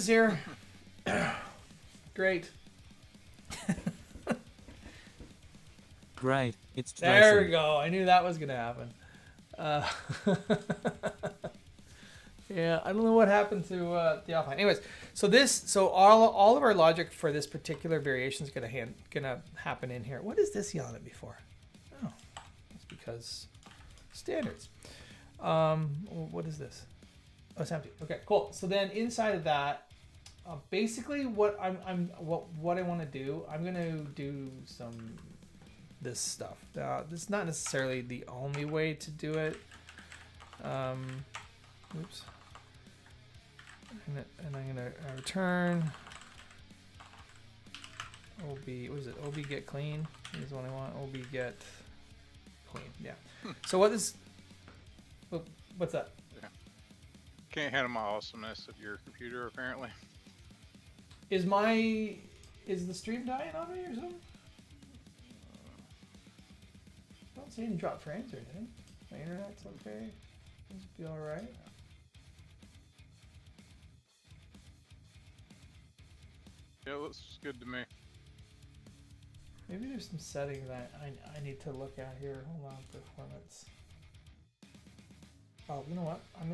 is here. Great. Great. It's There we Jason. go. I knew that was going to happen. Yeah, I don't know what happened to the offline. Anyways, so all of our logic for this particular variation is gonna happen in here. What is this yelling at me for? Oh, it's because standards. What is this? Oh, it's empty. Okay, cool. So then inside of that, basically what what I want to do, I'm gonna do this stuff. This is not necessarily the only way to do it. Oops. And I'm gonna return ob. What is it? Ob get clean is what I want. Ob get clean. Yeah. So what's that? Yeah. Can't handle my awesomeness of your computer apparently. Is the stream dying on me or something? I don't see any drop frames or anything. My internet's okay. Seems to be all right. Yeah, it looks good to me. Maybe there's some settings that I need to look at here. Hold on, performance. Oh, you know what? I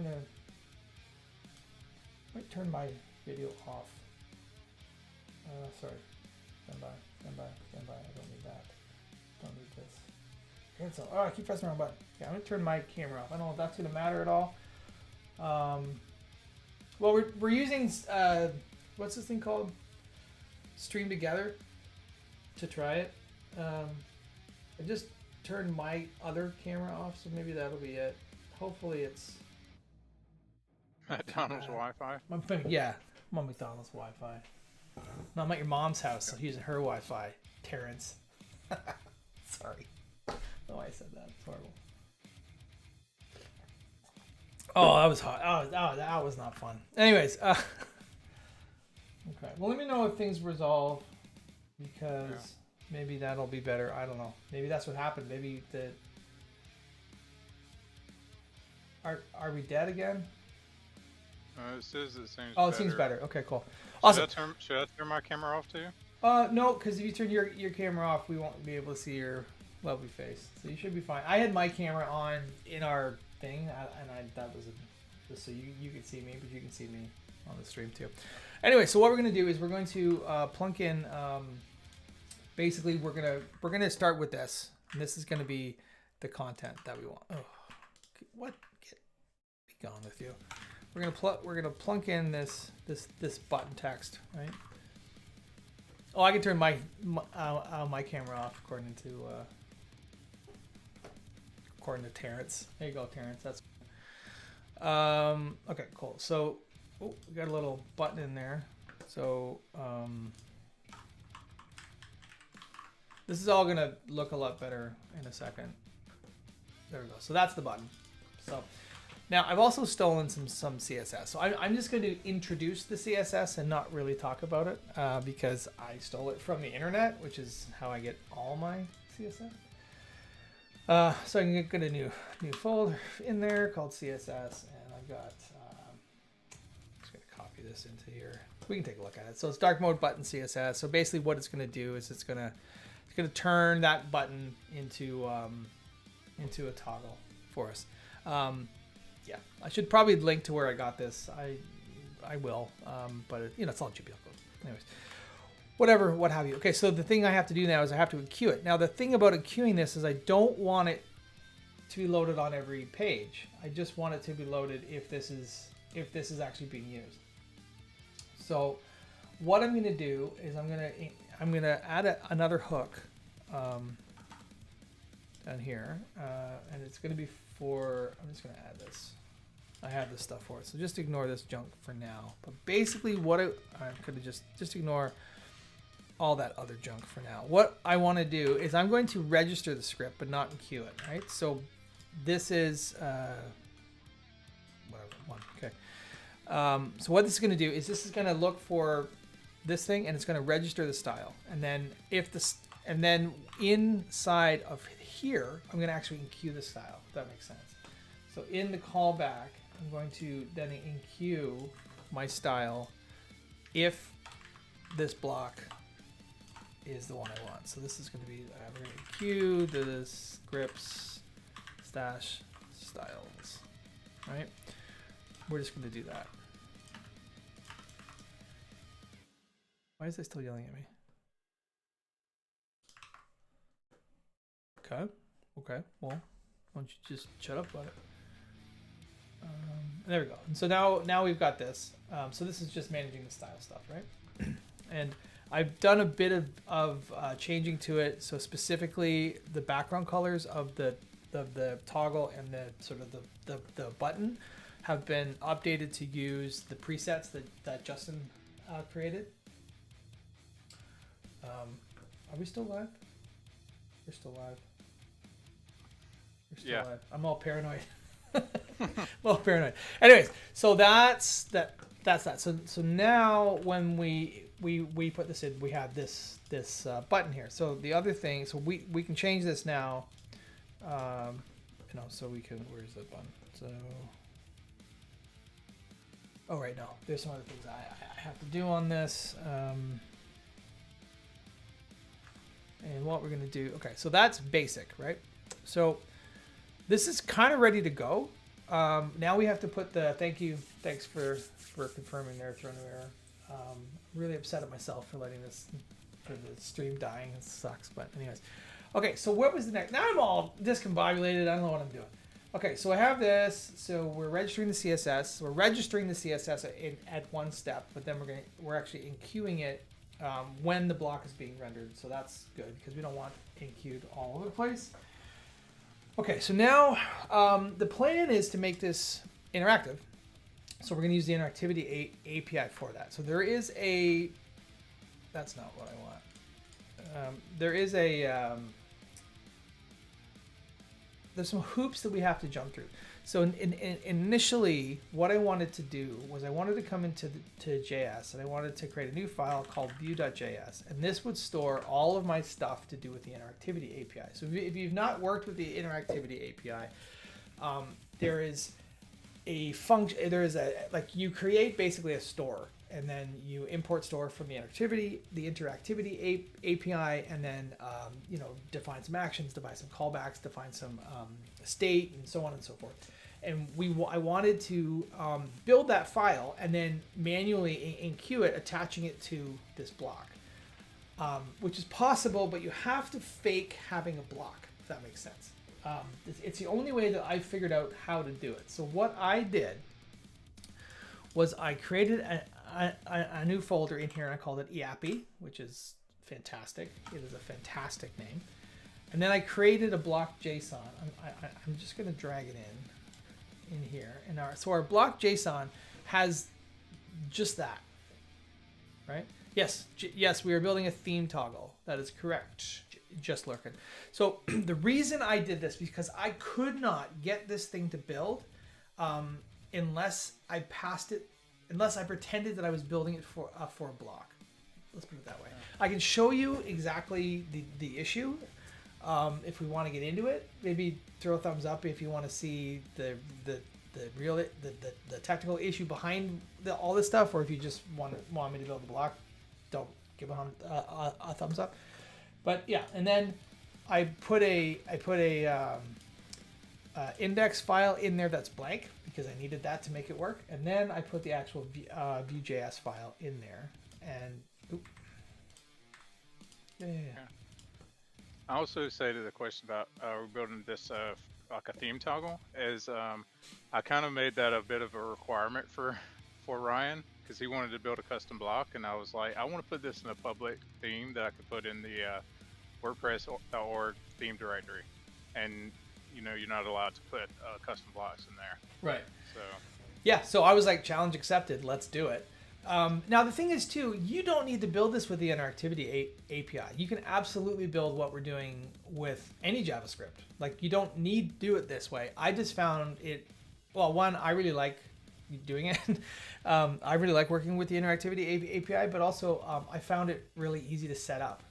might turn my video off. Sorry. Stand by. I don't need that. Don't need this. Cancel. Oh, I keep pressing the wrong button. Yeah, I'm gonna turn my camera off. I don't know if that's gonna matter at all. Well, we're using what's this thing called? Stream Together to try it. I just turned my other camera off, so maybe that'll be it. Hopefully it's McDonald's Wi-Fi. Yeah, I'm on McDonald's Wi-Fi. No, I'm at your mom's house, so using her Wi-Fi. Terrence. Sorry. No, I said that. It's horrible. Oh, that was hot. Oh, that was not fun. Anyways, okay. Well, let me know if things resolve, because maybe that'll be better. I don't know. Maybe that's what happened. Maybe are we dead again? It says it seems better. Oh, it seems better. Okay, cool. Awesome. Should I turn my camera off too? No, because if you turn your camera off, we won't be able to see your lovely face. So you should be fine. I had my camera on in our thing, that was just so you can see me, but you can see me on the stream too. Anyway, so what we're gonna do is we're going to plunk in. Basically, we're gonna start with this, and this is gonna be the content that we want. Oh, what? Be gone with you. We're gonna plunk in this button text, right? Oh, I can turn my camera off according to Terrence. There you go, Terrence. That's okay, cool. So we got a little button in there. So this is all gonna look a lot better in a second. There we go. So that's the button. So now I've also stolen some CSS. So I'm just going to introduce the CSS and not really talk about it because I stole it from the internet, which is how I get all my CSS. So I can get a new folder in there called CSS, and I've got. I'm just going to copy this into here. We can take a look at it. So it's dark mode button CSS. So basically, what it's going to do is it's going to turn that button into a toggle for us. Yeah, I should probably link to where I got this. I will, but it's all GPL code. Anyways, whatever, what have you. Okay, so the thing I have to do now is I have to enqueue it. Now the thing about enqueuing this is I don't want it to be loaded on every page. I just want it to be loaded if this is actually being used. So what I'm going to do is I'm going to add another hook down here, and it's going to be for. I'm just going to add this. I have this stuff for it, so just ignore this junk for now. But basically, what I could have just ignore all that other junk for now. What I want to do is I'm going to register the script, but not enqueue it. Right. So this is whatever one. Okay. So what this is going to do is this is going to look for this thing, and it's going to register the style, and then and then inside of here, I'm going to actually enqueue the style. If that makes sense. So in the callback, I'm going to then enqueue my style if this block is the one I want. So this is going to be we're going to queue this grips stash styles, right? We're just going to do that. Why is it still yelling at me? Okay. Well, why don't you just shut up about it? There we go. And so now we've got this. So this is just managing the style stuff, right? And I've done a bit of changing to it. So specifically the background colors of the toggle and the sort of the button have been updated to use the presets that Justin created. Are we still live? We're still live. We're still live. I'm all paranoid. Well, paranoid. Anyways, so that's that. So now when we put this in, we have this button here. So the other thing, so we can change this now. So we can. Where's the button? So. Oh right, no. There's some other things I have to do on this. And what we're gonna do. Okay, so that's basic, right? So this is kind of ready to go. Now we have to put the thanks for confirming there, throw no error. Really upset at myself for letting for the stream dying. It sucks, but anyways. Okay, so what was the next? Now I'm all discombobulated. I don't know what I'm doing. Okay, so I have this. So we're registering the CSS. We're registering the CSS at one step, but then we're actually enqueuing it when the block is being rendered. So that's good because we don't want enqueued all over the place. Okay, so now the plan is to make this interactive. So we're going to use the interactivity API for that. So there is that's not what I want. There is there's some hoops that we have to jump through. So initially, what I wanted to do was I wanted to come into JS and I wanted to create a new file called view.js. And this would store all of my stuff to do with the interactivity API. So if you've not worked with the interactivity API, there is a function, you create basically a store and then you import store from the interactivity API, and then define some actions, define some callbacks, define some state, and so on and so forth. And I wanted to build that file and then manually enqueue it, attaching it to this block, which is possible, but you have to fake having a block, if that makes sense. It's the only way that I figured out how to do it. So what I did was I created a new folder in here and I called it EAPI, which is fantastic. It is a fantastic name. And then I created a block JSON. I'm just going to drag it in here. And so our block JSON has just that, right? Yes, we are building a theme toggle. That is correct. Just lurking. So the reason I did this because I could not get this thing to build unless I pretended that I was building it for a block. Let's put it that way. I can show you exactly the issue if we want to get into it. Maybe throw a thumbs up if you want to see the technical issue behind all this stuff, or if you just want me to build the block, don't give a thumbs up. But yeah, and then I put a index file in there that's blank because I needed that to make it work, and then I put the actual Vue.js file in there, and I also say to the question about we're building this like a theme toggle is I kind of made that a bit of a requirement for Ryan because he wanted to build a custom block, and I was like, I want to put this in a public theme that I could put in the WordPress.org theme directory, and you're not allowed to put custom blocks in there. Right. So. Yeah. So I was like, challenge accepted. Let's do it. Now the thing is too, you don't need to build this with the interactivity API. You can absolutely build what we're doing with any JavaScript. Like you don't need to do it this way. I just found it. Well, one, I really like doing it. I really like working with the interactivity API, but also I found it really easy to set up.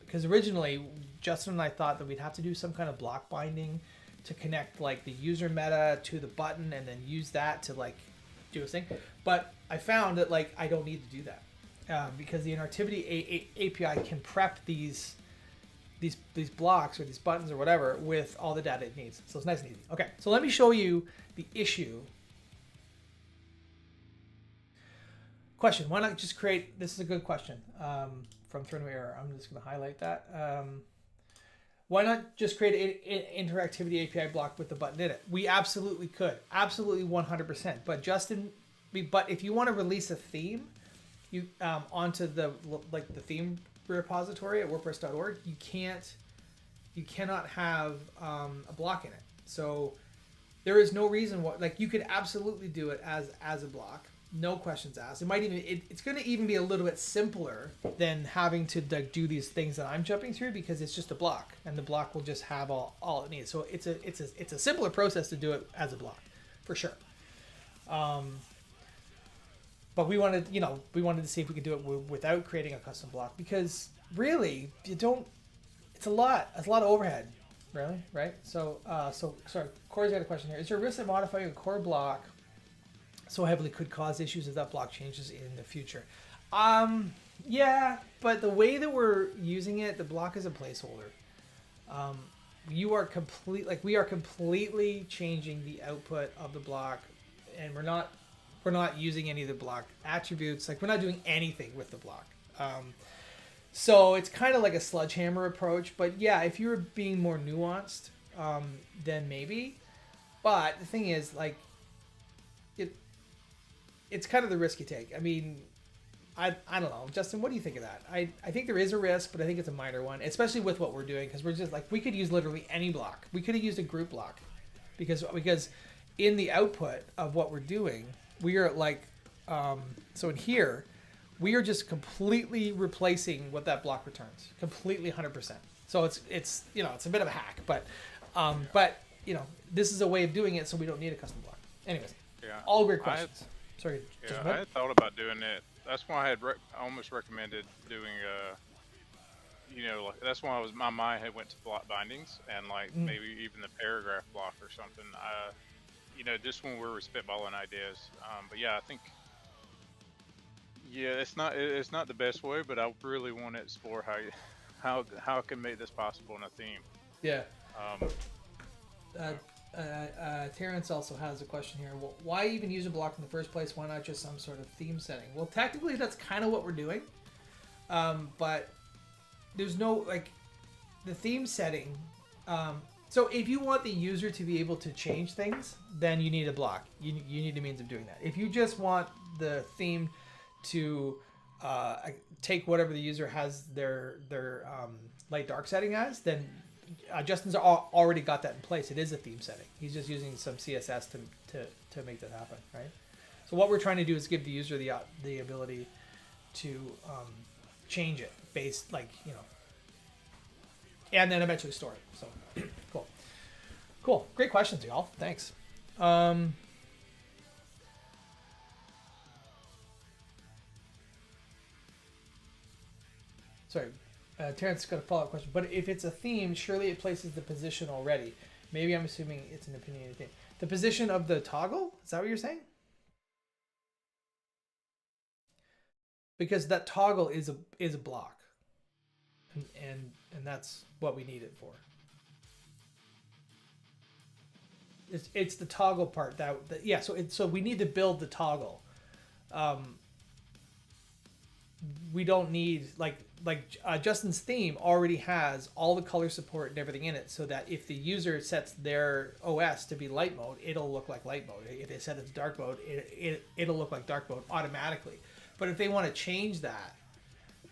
Because originally Justin and I thought that we'd have to do some kind of block binding to connect like the user meta to the button and then use that to like do a thing. But I found that like I don't need to do that. because the interactivity API can prep these blocks or these buttons or whatever with all the data it needs. So it's nice and easy. Okay, so let me show you the issue. Question, why not just create, this is a good question from Threadway Error. I'm just going to highlight that. Why not just create an interactivity API block with the button in it? We absolutely could, absolutely 100%. But Justin, if you want to release a theme, you onto the theme repository at WordPress.org, you cannot have a block in it. So there is no reason why. Like, you could absolutely do it as a block. No questions asked. It might even it's going to even be a little bit simpler than having to do these things that I'm jumping through, because it's just a block and the block will just have all it needs. So it's a simpler process to do it as a block, for sure. But we wanted to see if we could do it without creating a custom block, because really it's a lot of overhead, really, right? So sorry, Corey's got a question here. Is there a risk that modifying a core block so heavily could cause issues if that block changes in the future? Yeah, but the way that we're using it, the block is a placeholder. We are completely changing the output of the block, and we're not using any of the block attributes. Like, we're not doing anything with the block. So it's kind of like a sledgehammer approach. But yeah, if you're being more nuanced, then maybe. But the thing is, like, it's kind of the risk you take. I mean, I don't know. Justin, what do you think of that? I think there is a risk, but I think it's a minor one, especially with what we're doing, because we're just like, we could use literally any block. We could have used a group block, because in the output of what we're doing, we are like, so in here, we are just completely replacing what that block returns, completely 100%. So it's it's a bit of a hack, but this is a way of doing it, so we don't need a custom block. Anyways, all great questions. Sorry. Yeah, I had thought about doing it. That's why I had almost recommended doing that's why my mind had went to block bindings and maybe even the paragraph block or something. Just when we were spitballing ideas. But yeah, I think it's not the best way, but I really want to explore how I can make this possible in a theme. Yeah. Terrence also has a question here. Well, why even use a block in the first place? Why not just some sort of theme setting? Well, technically, that's kind of what we're doing. But there's no, the theme setting. So if you want the user to be able to change things, then you need a block. You need a means of doing that. If you just want the theme to take whatever the user has their light dark setting as, then Justin's already got that in place. It is a theme setting. He's just using some CSS to make that happen, right? So what we're trying to do is give the user the ability to change it based, and then eventually store it. So cool. Great questions, y'all. Thanks. Sorry. Terrence got a follow-up question. But if it's a theme, surely it places the position already. Maybe I'm assuming it's an opinionated thing. The position of the toggle? Is that what you're saying? Because that toggle is a block, and that's what we need it for. It's the toggle part that yeah. So we need to build the toggle. We don't need Justin's theme already has all the color support and everything in it, so that if the user sets their OS to be light mode, it'll look like light mode. If they set it to dark mode, it'll look like dark mode automatically. But if they want to change that,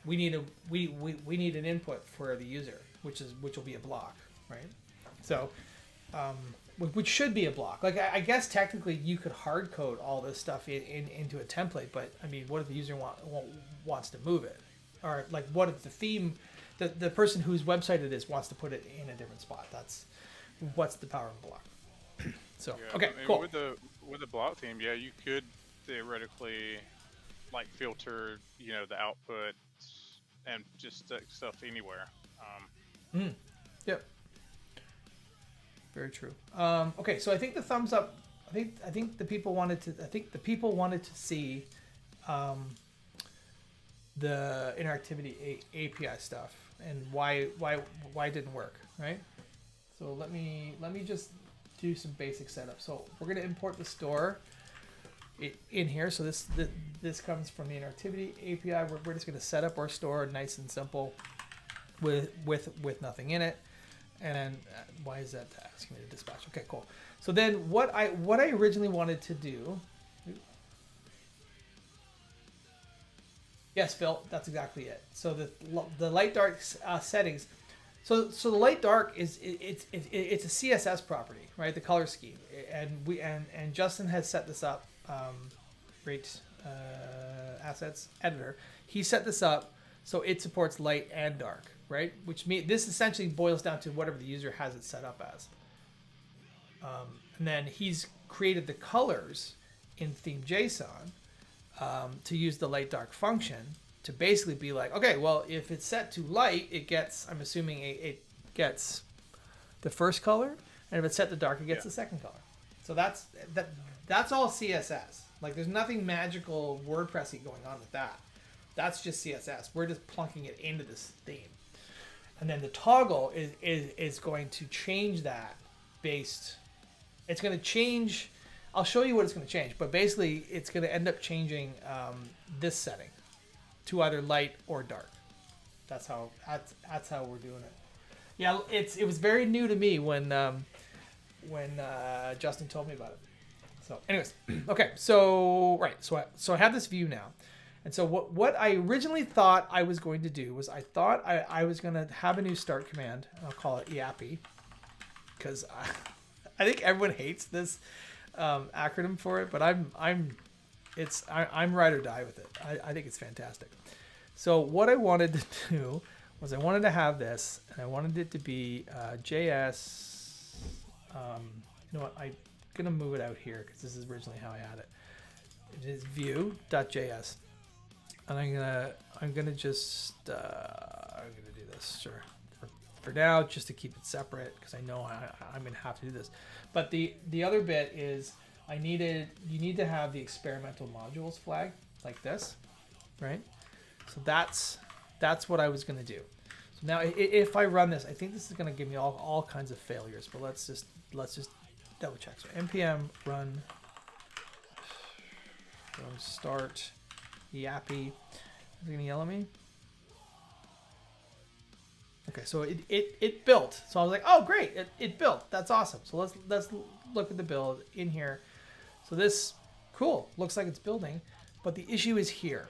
we need an input for the user, which will be a block, right? So, which should be a block. I guess technically you could hard code all this stuff into a template, but I mean, what if the user wants to move it? Or what if the theme, the person whose website it is wants to put it in a different spot? What's the power of a block? So yeah, okay, cool. With the block theme, yeah, you could theoretically filter the output and just stick stuff anywhere. Yep. Very true. Okay, so I think the thumbs up. I think the people wanted to see the interactivity API stuff and why it didn't work, right? So let me just do some basic setup. So we're going to import the store in here. So this comes from the interactivity API. We're just going to set up our store nice and simple with nothing in it. And then why is that asking me to dispatch? Okay, cool. So then what I originally wanted to do. Yes, Phil, that's exactly it. So the light dark settings. So the light dark it's a CSS property, right? The color scheme, and Justin has set this up. Great assets editor. He set this up so it supports light and dark, right? Which means this essentially boils down to whatever the user has it set up as. And then he's created the colors in theme JSON to use the light dark function to basically be like, okay, well, if it's set to light, it gets, I'm assuming it gets the first color, and if it's set to dark, it gets the second color. So that's all CSS. Like, there's nothing magical WordPressy going on with that. That's just CSS. We're just plunking it into this theme. And then the toggle is going to change that based. It's going to change. I'll show you what it's going to change. But basically, it's going to end up changing this setting to either light or dark. That's how we're doing it. Yeah, it was very new to me when Justin told me about it. So, anyways, okay. So I have this view now. And so what I originally thought I was going to do was I thought I was going to have a new start command. I'll call it yappy, because I think everyone hates this acronym for it, but I'm ride or die with it. I think it's fantastic. So what I wanted to do was I wanted to have this, and I wanted it to be JS. You know what? I'm gonna move it out here because this is originally how I had it. It is view.js. And I'm gonna just I'm gonna do this, sure, for now, just to keep it separate, because I know I'm gonna have to do this. But the other bit is you need to have the experimental modules flag like this, right? So that's what I was gonna do. So now if I run this, I think this is gonna give me all kinds of failures. But let's just double check. So npm run start yappy. Is it gonna yell at me? Okay, so it built. So I was like, oh great, it built. That's awesome. So let's look at the build in here. So this cool, looks like it's building, but the issue is here.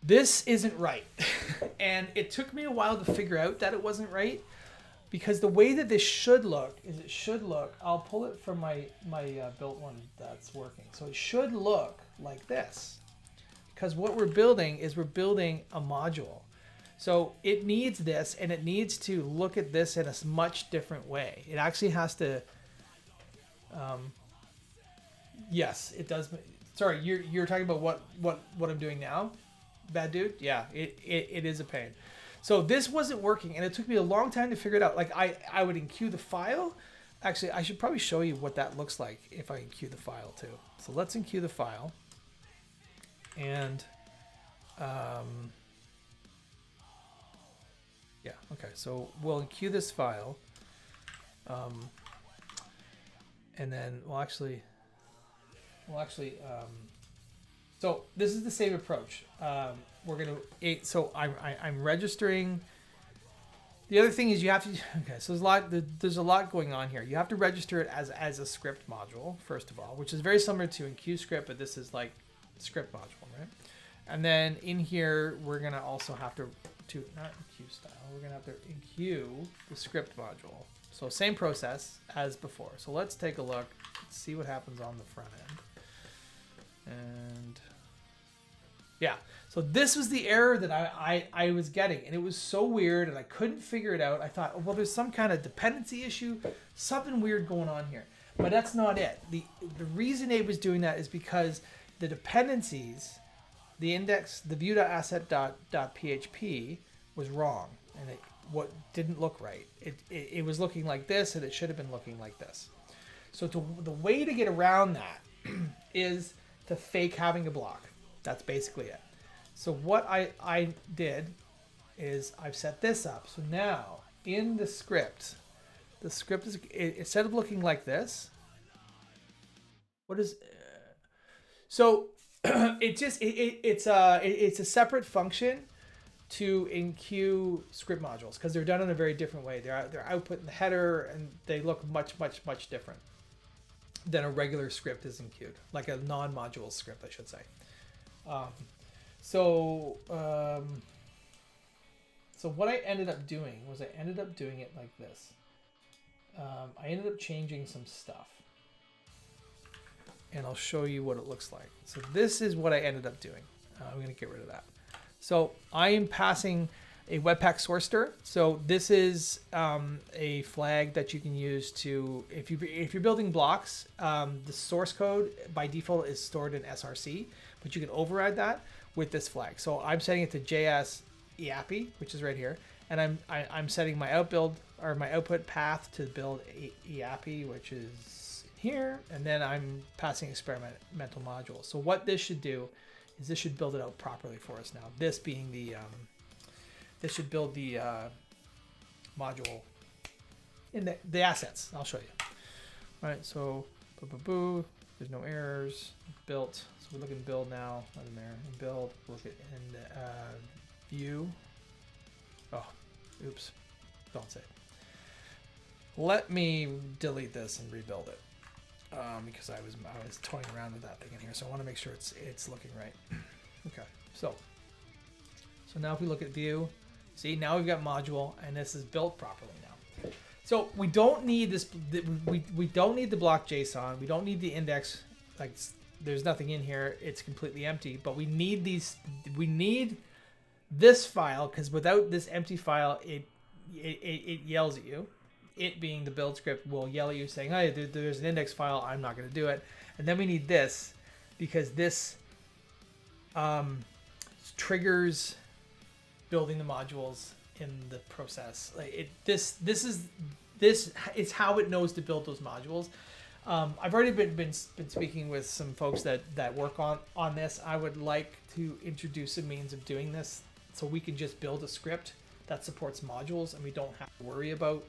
This isn't right. And it took me a while to figure out that it wasn't right, because the way that this should look is I'll pull it from my built one that's working. So it should look like this. Because what we're building is a module. So it needs this, and it needs to look at this in a much different way. It actually has to, yes, it does. Sorry, you're talking about what I'm doing now? Bad dude? Yeah, it is a pain. So this wasn't working, and it took me a long time to figure it out. Like I would enqueue the file. Actually, I should probably show you what that looks like if I enqueue the file too. So let's enqueue the file. And yeah, okay, so we'll enqueue this file, and then so this is the same approach. So I'm registering. The other thing is you have to, okay, so there's a lot going on here. You have to register it as a script module, first of all, which is very similar to enqueue script, but this is like script module, right? And then in here, we're gonna also have to not enqueue style, we're gonna have to enqueue the script module. So same process as before. So let's take a look, see what happens on the front end. And yeah, so this was the error that I was getting, and it was so weird, and I couldn't figure it out. I thought, well, there's some kind of dependency issue, something weird going on here. But that's not it. The reason it was doing that is because the dependencies, the index, the view.asset.php was wrong, and what didn't look right. It was looking like this, and it should have been looking like this. So the way to get around that is to fake having a block. That's basically it. So what I did is I've set this up. So now in the script is, instead of looking like this, what is, so it's a separate function to enqueue script modules because they're done in a very different way. They're output in the header and they look much different than a regular script is enqueued, like a non-module script, I should say. So what I ended up doing was I ended up doing it like this. I ended up changing some stuff, and I'll show you what it looks like. So this is what I ended up doing. I'm going to get rid of that. So I am passing a Webpack source stir. So this is a flag that you can use to, if you're building blocks, the source code by default is stored in src, but you can override that with this flag. So I'm setting it to JS EAPI, which is right here, and I'm setting my output path to build EAPI, which is here, and then I'm passing experimental modules. So what this should do is this should build it out properly for us now. This being the this should build the module in the assets. I'll show you. All right, so there's no errors. Built. So we're looking build now. Nothing there. In build. Look at in view. Oh, oops. Don't say. Let me delete this and rebuild it because I was toying around with that thing in here. So I want to make sure it's looking right. Okay. So now if we look at view, see now we've got module and this is built properly now. So we don't need this. We don't need the block JSON. We don't need the index. Like there's nothing in here. It's completely empty. But we need these. We need this file because without this empty file, it yells at you. It being the build script will yell at you saying, "Hey, there's an index file. I'm not going to do it." And then we need this because this triggers building the modules in the process. Like this is how it knows to build those modules. I've already been speaking with some folks that work on this. I would like to introduce a means of doing this so we can just build a script that supports modules and we don't have to worry about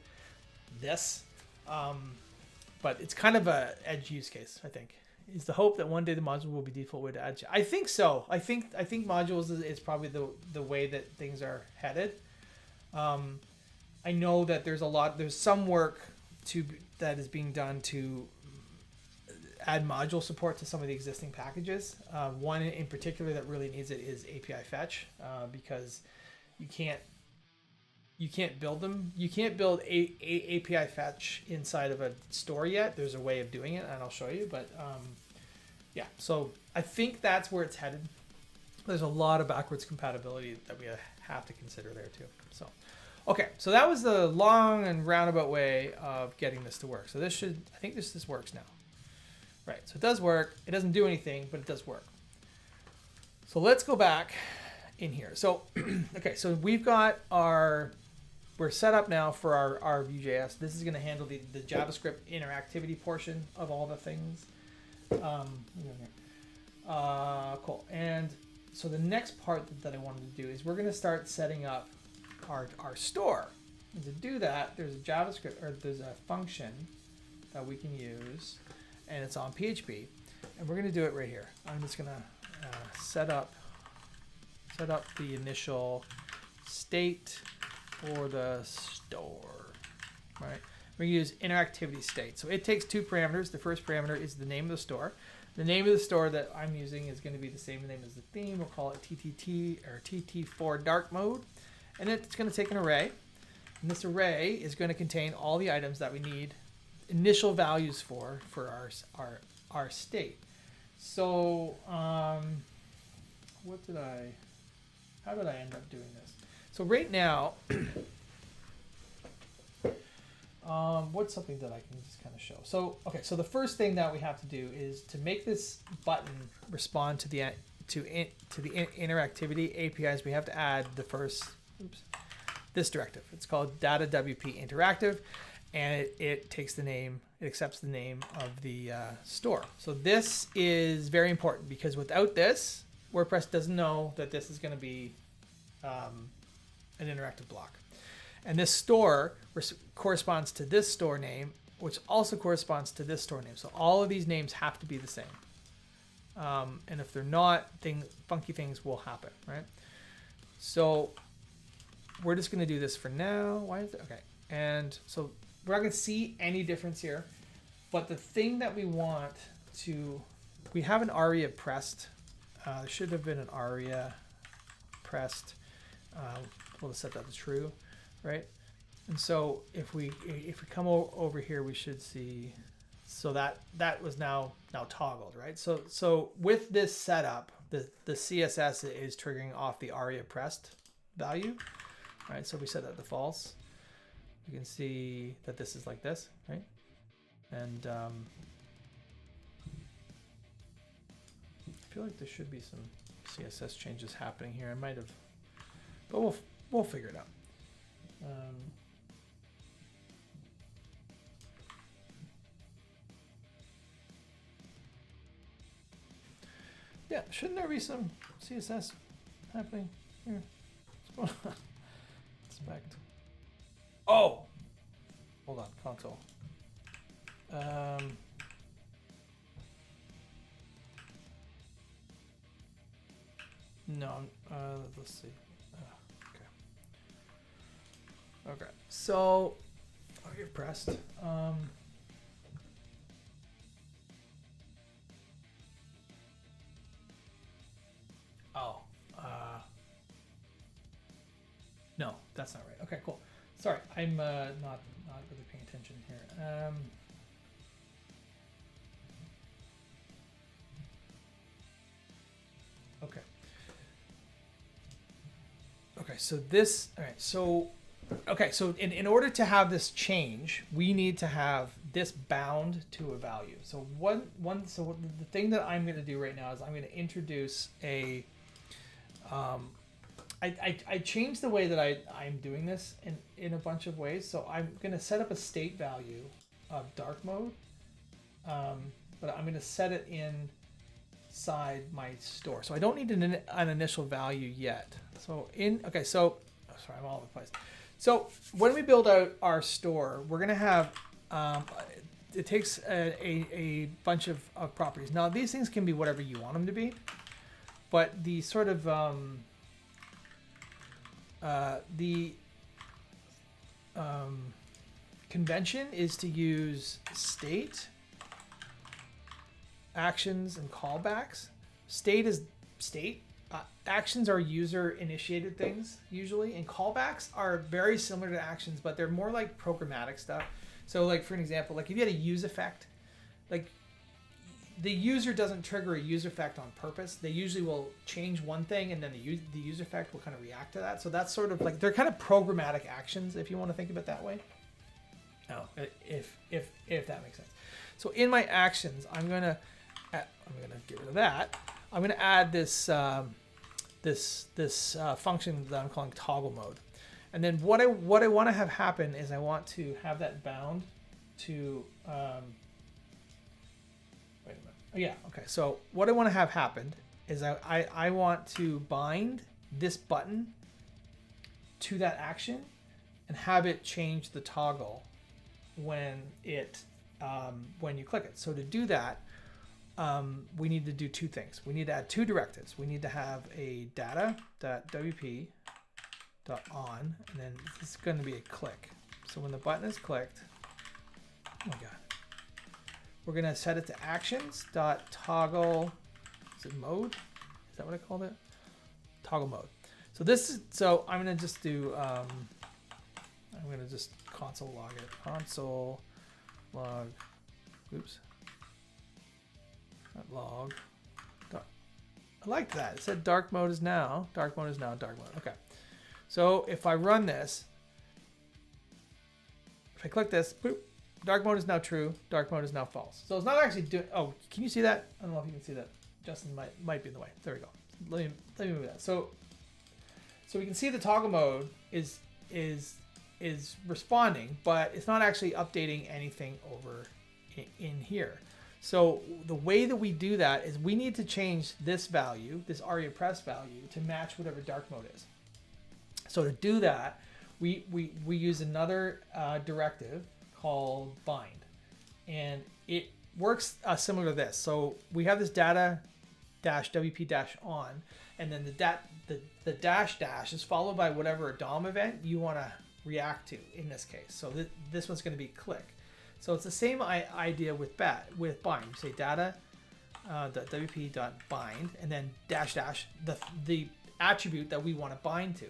this. But it's kind of a edge use case, I think. Is the hope that one day the module will be default way to Edge? I think so. I think modules is probably the way that things are headed. I know that there's some work that is being done to add module support to some of the existing packages. One in particular that really needs it is API fetch because you can't build them. You can't build a API fetch inside of a store yet. There's a way of doing it, and I'll show you. But yeah, so I think that's where it's headed. There's a lot of backwards compatibility that we have to consider there too. So, okay, so that was the long and roundabout way of getting this to work. So I think this works now. Right, so it does work. It doesn't do anything, but it does work. So let's go back in here. So, okay, so we're set up now for our Vue.js. This is going to handle the JavaScript interactivity portion of all the things. Cool. And so the next part that I wanted to do is we're going to start setting up our store. And to do that, there's a JavaScript or there's a function that we can use, and it's on PHP. And we're going to do it right here. I'm just going to set up the initial state for the store, right? We're gonna use interactivity state. So it takes two parameters. The first parameter is the name of the store. The name of the store that I'm using is going to be the same name as the theme. We'll call it TTT or TT4 dark mode. And it's going to take an array. And this array is going to contain all the items that we need initial values for our state. So how did I end up doing this? So right now, what's something that I can just kind of show? So, okay, so the first thing that we have to do is to make this button respond to the interactivity APIs, we have to add this directive. It's called data WP interactive, and it takes the name, it accepts the name of the store. So this is very important because without this, WordPress doesn't know that this is going to be an interactive block. And this store corresponds to this store name, which also corresponds to this store name. So all of these names have to be the same. And if they're not, funky things will happen, right? So we're just going to do this for now. Why is it? Okay. And so we're not going to see any difference here. But the thing that we want to, we have an aria pressed. There should have been an aria pressed. We'll set that to true, right? And so if we come over here, we should see, so that was now toggled, right? So with this setup, the CSS is triggering off the aria pressed value, right? So we set that to false. You can see that this is like this, right? And I feel like there should be some CSS changes happening here. I might have, but we'll figure it out. Yeah, shouldn't there be some CSS happening here? What's going on? Inspect. Oh, hold on, console. No, let's see. Okay, so you're pressed. No, that's not right. Okay, cool. Sorry, I'm not really paying attention here. Okay. Okay, so this, all right, so, okay, so in order to have this change, we need to have this bound to a value. So so the thing that I'm going to do right now is I'm going to introduce a, I changed the way that I'm doing this in a bunch of ways. So I'm going to set up a state value of dark mode, but I'm going to set it inside my store. So I don't need an initial value yet. So sorry, I'm all over the place. So when we build out our store, we're going to have, it takes a bunch of properties. Now these things can be whatever you want them to be, but the sort of, convention is to use state, actions, and callbacks. State is state. Actions are user initiated things usually, and callbacks are very similar to actions, but they're more like programmatic stuff. So like for an example, like if you had a use effect, like the user doesn't trigger a use effect on purpose. They usually will change one thing and then the use effect will kind of react to that. So that's sort of like, they're kind of programmatic actions if you want to think of it that way. Oh, if that makes sense. So in my actions, I'm gonna get rid of that. I'm gonna add this function that I'm calling toggle mode. And then what I want to have happen is I want to have that bound to wait a minute. Oh, yeah, okay. So what I want to have happen is I want to bind this button to that action and have it change the toggle when you click it. So to do that, we need to do two things. We need to add two directives. We need to have a data.wp.on, and then this is going to be a click. So when the button is clicked, oh my god, we're going to set it to actions.toggle. Is it mode? Is that what I called it? Toggle mode. So I'm going to just do. I'm going to just console log it. Console log. Oops. Log. I like that. It said dark mode is now. Dark mode is now dark mode. Okay. So if I run this, if I click this, boop, dark mode is now true. Dark mode is now false. So it's not actually doing. Oh, can you see that? I don't know if you can see that. Justin might be in the way. There we go. Let me move that. So we can see the toggle mode is responding, but it's not actually updating anything over in here. So the way that we do that is we need to change this value, this aria press value, to match whatever dark mode is. So to do that, we use another directive called bind, and it works similar to this. So we have this data dash WP dash on, and then the dash dash is followed by whatever DOM event you want to react to in this case. So this one's going to be click. So it's the same idea with bind. You say data WP dot bind, and then dash dash the attribute that we want to bind to.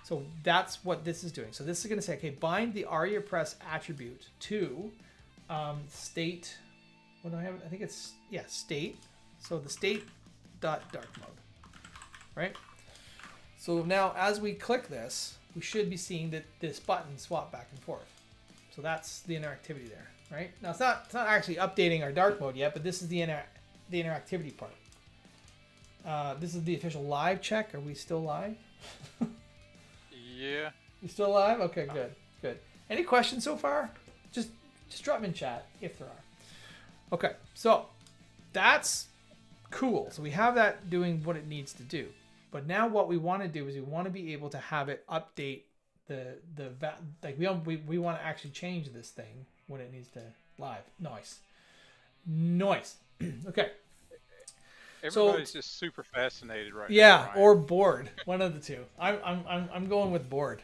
So that's what this is doing. So this is going to say, okay, bind the aria press attribute to state. What do I have? I think it's state. So the state dot dark mode, right? So now as we click this, we should be seeing that this button swap back and forth. So that's the interactivity there, right? Now it's not actually updating our dark mode yet, but this is the interactivity part. This is the official live check. Are we still live? Yeah. You still live? Okay, good. Any questions so far? Just drop them in chat if there are. Okay, so that's cool. So we have that doing what it needs to do. But now what we want to do is we want to be able to have it update we want to actually change this thing when it needs to live. Noise. Okay. Everybody's just super fascinated right now. Yeah, or bored. One of the two. I'm going with bored.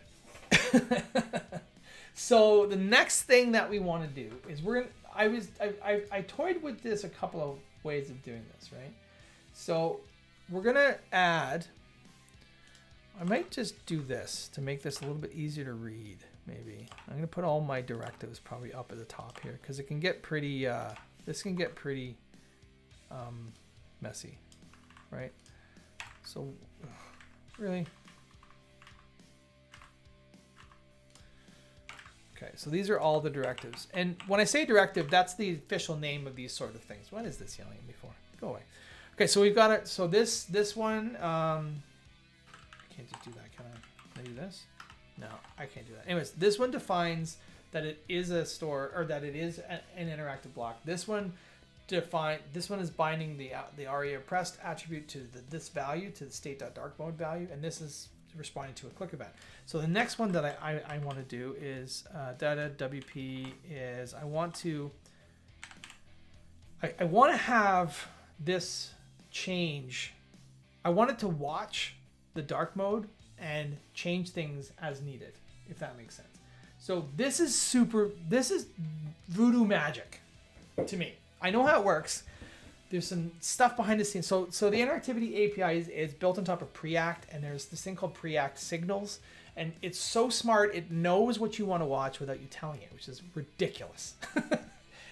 So the next thing that we want to do is I toyed with this a couple of ways of doing this, right? So we're gonna add. I might just do this to make this a little bit easier to read. Maybe I'm gonna put all my directives probably up at the top here because it can get pretty. This can get pretty messy, right? So really. Okay, so these are all the directives. And when I say directive, that's the official name of these sort of things. What is this yelling at me for? Go away. Okay, so we've got it. So this one, I can't just do that, can I? Can I do this? No, I can't do that. Anyways, this one defines that it is a store, or that it is an interactive block. This one is binding the aria pressed attribute to this value, to the state.dark mode value, and this is responding to a click event. So the next one that I want to do is data WP is I want to have this change. I want it to watch the dark mode and change things as needed, if that makes sense. So this is voodoo magic to me. I know how it works. There's some stuff behind the scenes. So the interactivity API is built on top of Preact, and there's this thing called Preact Signals, and it's so smart. It knows what you want to watch without you telling it, which is ridiculous.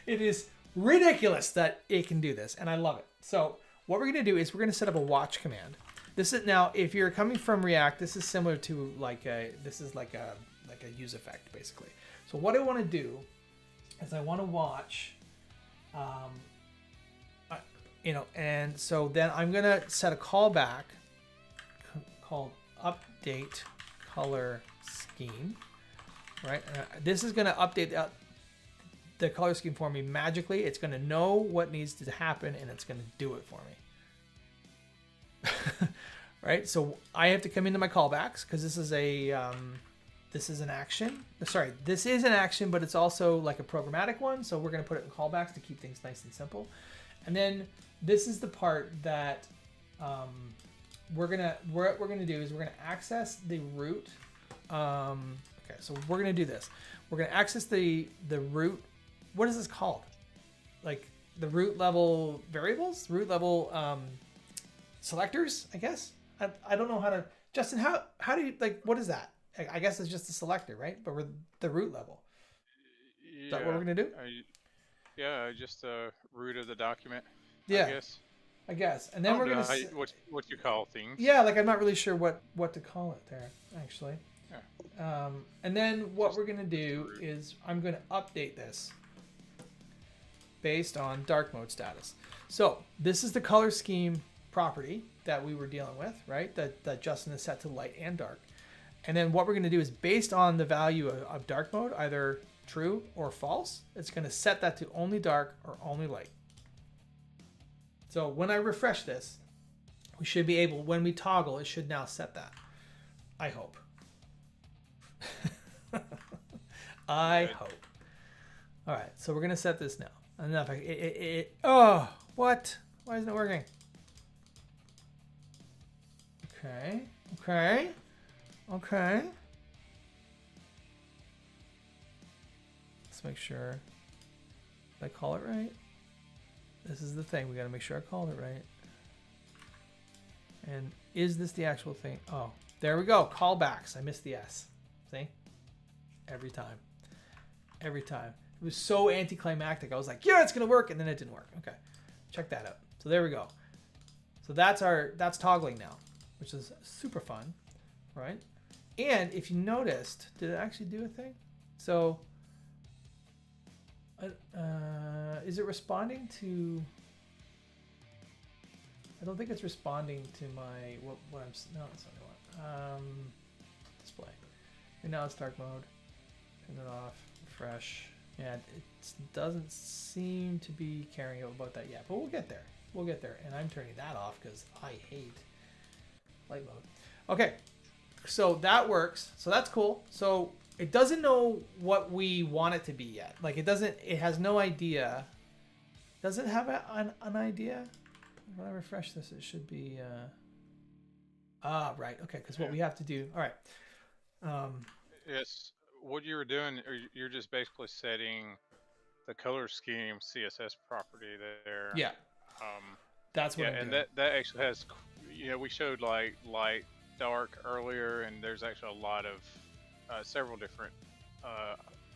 It is ridiculous that it can do this, and I love it. So what we're going to do is we're going to set up a watch command. This is now, if you're coming from React, this is similar to like a use effect basically. So what I want to do is I want to watch. And so then I'm going to set a callback called update color scheme, right? This is going to update the color scheme for me magically. It's going to know what needs to happen, and it's going to do it for me. Right? So I have to come into my callbacks because this is an action. Sorry, this is an action, but it's also like a programmatic one. So we're going to put it in callbacks to keep things nice and simple. And then this is the part that what we're gonna do is we're gonna access the root. Okay, so we're gonna do this. We're gonna access the root. What is this called? Like the root level variables, root level selectors, I guess. I don't know how to. Justin, how do you like? What is that? I guess it's just a selector, right? But we're the root level. Is that what we're gonna do? Just the root of the document. Yeah, I guess. And then we're gonna what you call things. Yeah, like I'm not really sure what to call it there actually. Yeah. And then what we're gonna do is I'm gonna update this based on dark mode status. So this is the color scheme property that we were dealing with, right? That Justin is set to light and dark. And then what we're gonna do is based on the value of dark mode, either true or false, it's going to set that to only dark or only light. So when I refresh this, we should be able, when we toggle, it should now set that. I hope. I hope. All right, so we're gonna set this now. Enough. Oh, what? Why isn't it working? Okay. Okay. Okay. Let's make sure. Did I call it right? This is the thing. We got to make sure I called it right. And is this the actual thing? Oh, there we go. Callbacks. I missed the S. See? Every time. Every time. It was so anticlimactic. I was like, yeah, it's going to work. And then it didn't work. Okay. Check that out. So there we go. So that's toggling now, which is super fun, right? And if you noticed, did it actually do a thing? So is it responding to, I don't think it's responding to my, what I'm, no, that's not what I want. Display. And now it's dark mode. Turn it off, refresh. Yeah, it doesn't seem to be caring about that yet, but we'll get there. We'll get there. And I'm turning that off because I hate light mode. Okay, so that works. So that's cool. So it doesn't know what we want it to be yet. Like it has no idea. Does it have an idea? When I refresh this, it should be, right. Okay, because what we have to do, all right. Yes, what you were doing, you're just basically setting the color scheme CSS property there. Yeah. That's what I'm and doing. that actually has, we showed like light, dark earlier, and there's actually a lot of several different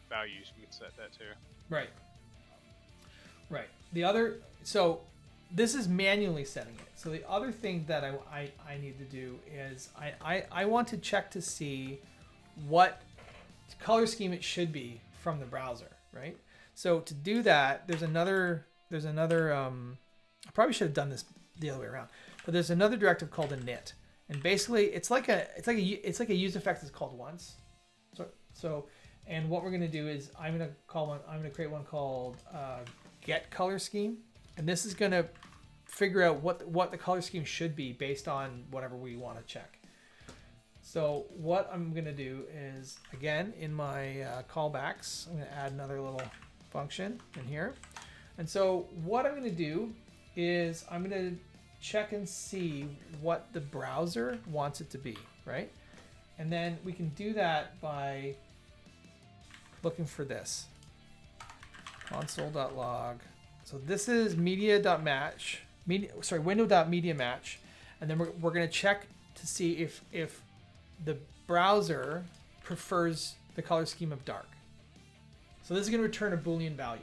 values you could set that to. Right. Right. The other, so this is manually setting it. So the other thing that I need to do is I want to check to see what color scheme it should be from the browser, right? So to do that, there's another I probably should have done this the other way around, but there's another directive called init, and basically it's like a use effect that's called once. So and what we're gonna do is I'm gonna create one called get color scheme, and this is gonna figure out what the color scheme should be based on whatever we want to check. So what I'm gonna do is, again, in my callbacks, I'm gonna add another little function in here. And so what I'm gonna do is I'm gonna check and see what the browser wants it to be, right? And then we can do that by looking for this. Console.log. So this is media.match, window.media_match, and then we're gonna check to see if the browser prefers the color scheme of dark. So this is going to return a Boolean value,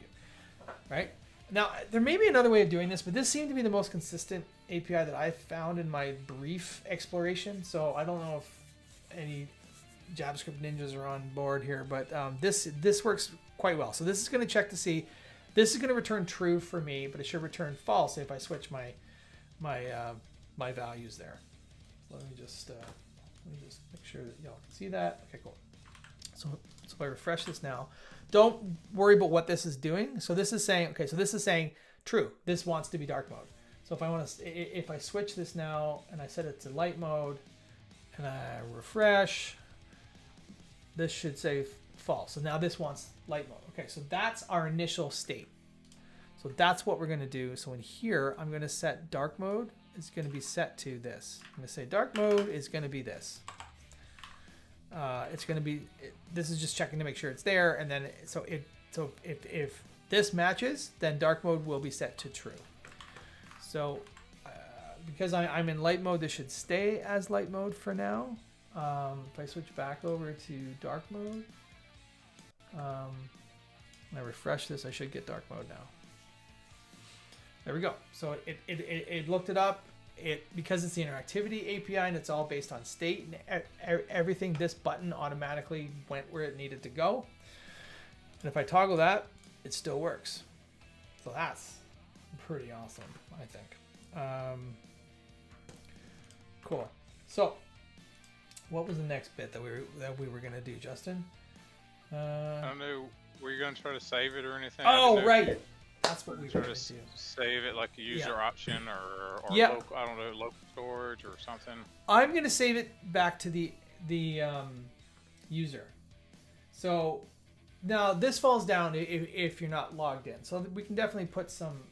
right? Now, there may be another way of doing this, but this seemed to be the most consistent API that I found in my brief exploration. So I don't know if any JavaScript ninjas are on board here, but this works quite well. So this is going to check to see, this is going to return true for me, but it should return false if I switch my values there. Let me just make sure that y'all can see that. Okay, cool. So if I refresh this now, don't worry about what this is doing. So this is saying, okay, so this is saying true. This wants to be dark mode. So if I switch this now and I set it to light mode and I refresh, this should say false. So now this wants light mode. Okay, so that's our initial state. So that's what we're gonna do. So in here, I'm gonna set dark mode. It's going to be set to this. I'm going to say dark mode is going to be this. It's going to be, this is just checking to make sure it's there. And then, so if this matches, then dark mode will be set to true. So because I'm in light mode, this should stay as light mode for now. If I switch back over to dark mode, and I refresh this, I should get dark mode now. There we go. So it looked it up. Because it's the interactivity API and it's all based on state and everything, this button automatically went where it needed to go. And if I toggle that, it still works. So that's pretty awesome, I think. Cool. So what was the next bit that we were gonna do, Justin? I don't know. Were you gonna try to save it or anything? Oh, right. That's what we Try want to to do. save it like a user option or Yeah. local, I don't know, local storage or something. I'm going to save it back to the user. So now this falls down if you're not logged in. So we can definitely put some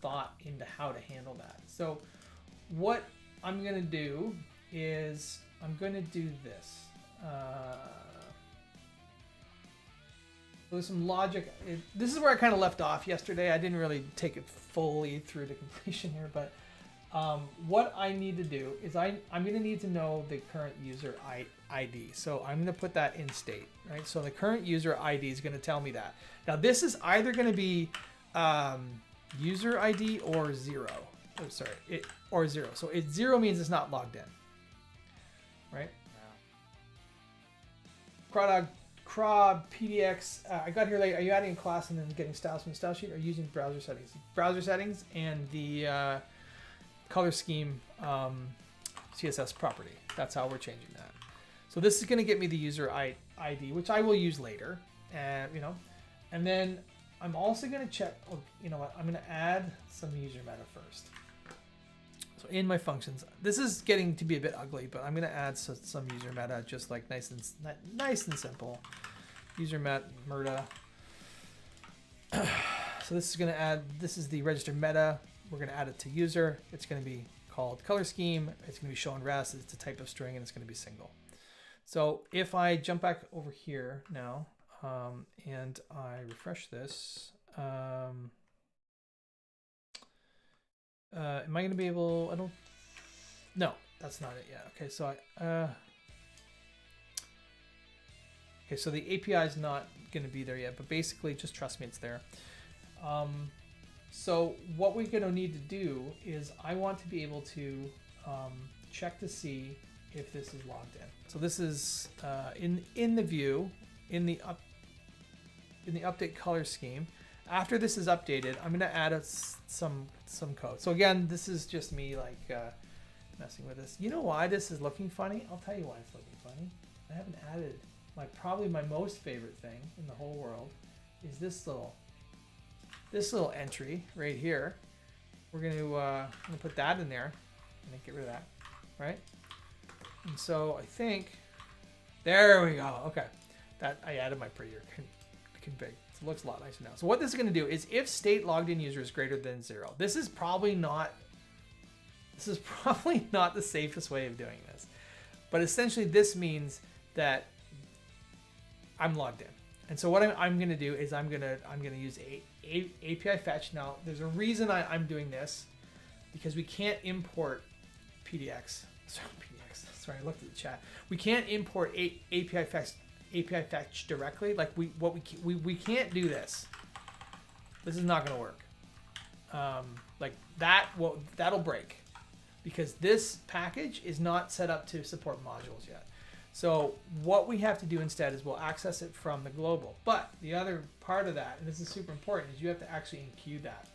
thought into how to handle that. So what I'm going to do is I'm going to do this. There's some logic. This is where I kind of left off yesterday. I didn't really take it fully through to completion here, but what I need to do is I'm going to need to know the current user ID. So I'm going to put that in state, right? So the current user ID is going to tell me that. Now this is either going to be user ID or 0. Oh, sorry, or 0. So 0 means it's not logged in, right? Craw PDX. I got here late. Are you adding a class and then getting styles from the style sheet, or using browser settings? Browser settings and the color scheme CSS property. That's how we're changing that. So this is going to get me the user ID, which I will use later, and and then I'm also going to check. Oh, you know what? I'm going to add some user meta first. So in my functions, this is getting to be a bit ugly, but I'm going to add some user meta, just like nice and simple. User meta. So this is going to add. This is the register meta. We're going to add it to user. It's going to be called color scheme. It's going to be shown rest. It's a type of string, and it's going to be single. So if I jump back over here now, and I refresh this, am I going to be able? I don't. No, that's not it yet. Okay, so okay, so the API is not going to be there yet, but basically, just trust me, it's there. So what we're going to need to do is I want to be able to check to see if this is logged in. So this is in the view in the update color scheme. After this is updated, I'm going to add some code. So again, this is just me like messing with this. You know why this is looking funny? I'll tell you why it's looking funny. I haven't added probably my most favorite thing in the whole world is this little entry right here. We're going to put that in there and then get rid of that, right? And so I think there we go. Okay, that I added my prettier config. So it looks a lot nicer now. So what this is going to do is if state logged in user is greater than 0. This is probably not the safest way of doing this, but essentially this means that I'm logged in. And so what I'm going to do is I'm going to use a API fetch. Now there's a reason I'm doing this, because we can't import PDX. Sorry, I looked at the chat. We can't import API fetch directly. Like we can't do this. This is not going to work. Like that. Well, that'll break because this package is not set up to support modules yet. So what we have to do instead is we'll access it from the global. But the other part of that, and this is super important, is you have to actually enqueue that.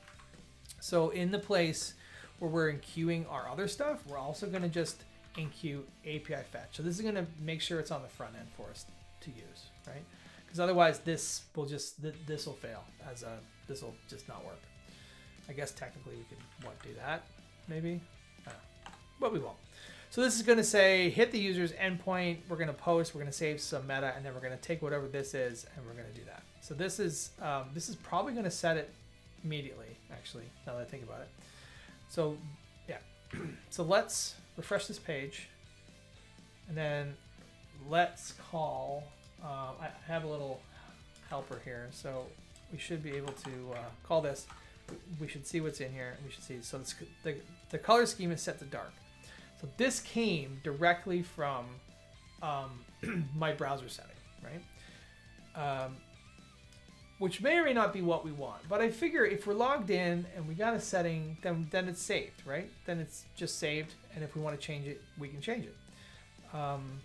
So in the place where we're enqueuing our other stuff, we're also going to just enqueue API fetch. So this is going to make sure it's on the front end for us to use, right? Because otherwise this will fail this will just not work. I guess technically we could do that maybe, but we won't. So this is going to say hit the user's endpoint. We're going to post. We're going to save some meta, and then we're going to take whatever this is, and we're going to do that. So this is probably going to set it immediately. Actually, now that I think about it. So yeah. So let's refresh this page, and then let's call. I have a little helper here, so we should be able to call this. We should see what's in here, and we should see. So the color scheme is set to dark. So this came directly from my browser setting, right? Which may or may not be what we want, but I figure if we're logged in and we got a setting, then it's saved, right? Then it's just saved, and if we want to change it, we can change it. And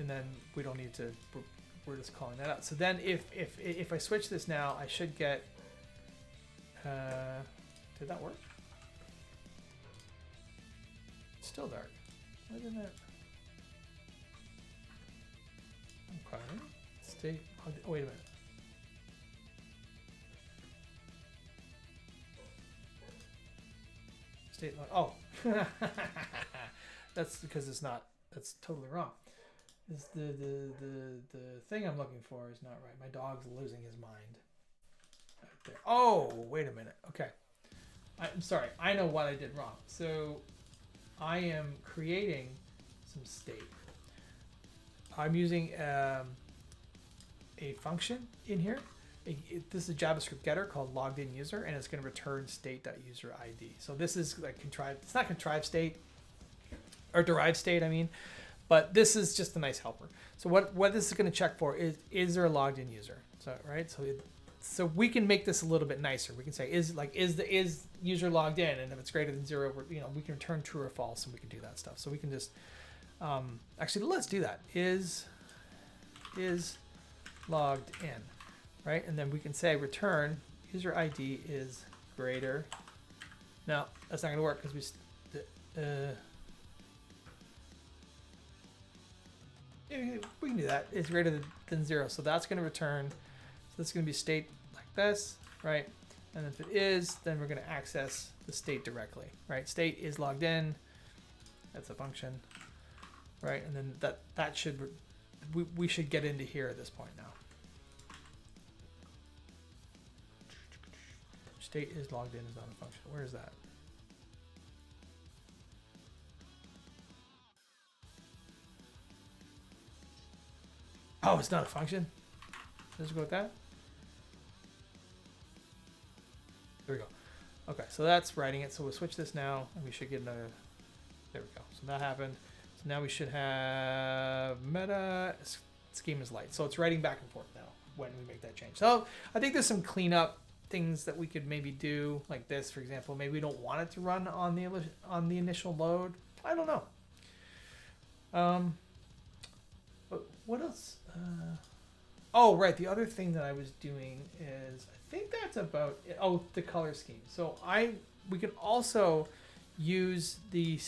then we don't need to. We're just calling that out. So then if I switch this now, I should get. Did that work? Still dark. Why didn't that? Okay. Stay. Oh, wait a minute. state log. Oh, that's because it's not. That's totally wrong. It's the thing I'm looking for is not right. My dog's losing his mind. Right there. Oh, wait a minute. Okay, I'm sorry. I know what I did wrong. So I am creating some state. I'm using a function in here. This is a JavaScript getter called logged in user, and it's going to return state.user ID. So this is like contrived. It's not contrived state or derived state, I mean, but this is just a nice helper. So what this is going to check for is there a logged in user? So right, so we can make this a little bit nicer. We can say is user logged in, and if it's greater than 0, we can return true or false, and we can do that stuff. So we can just actually let's do that. Is logged in. Right, and then we can say return user ID is greater. Now that's not going to work because we can do that. It's greater than 0, so that's going to return. So this is going to be state like this, right? And if it is, then we're going to access the state directly, right? State is logged in. That's a function, right? And then that should we should get into here at this point now. State is logged in is not a function. Where is that? Oh, it's not a function? Let's go with that. There we go. Okay, so that's writing it. So we'll switch this now, and we should get another. There we go. So that happened. So now we should have meta scheme is light. So it's writing back and forth now when we make that change. So I think there's some cleanup things that we could maybe do, like this, for example. Maybe we don't want it to run on the initial load. I don't know. But what else? Oh, right. The other thing that I was doing is, I think that's about it. Oh, the color scheme. So we can also use the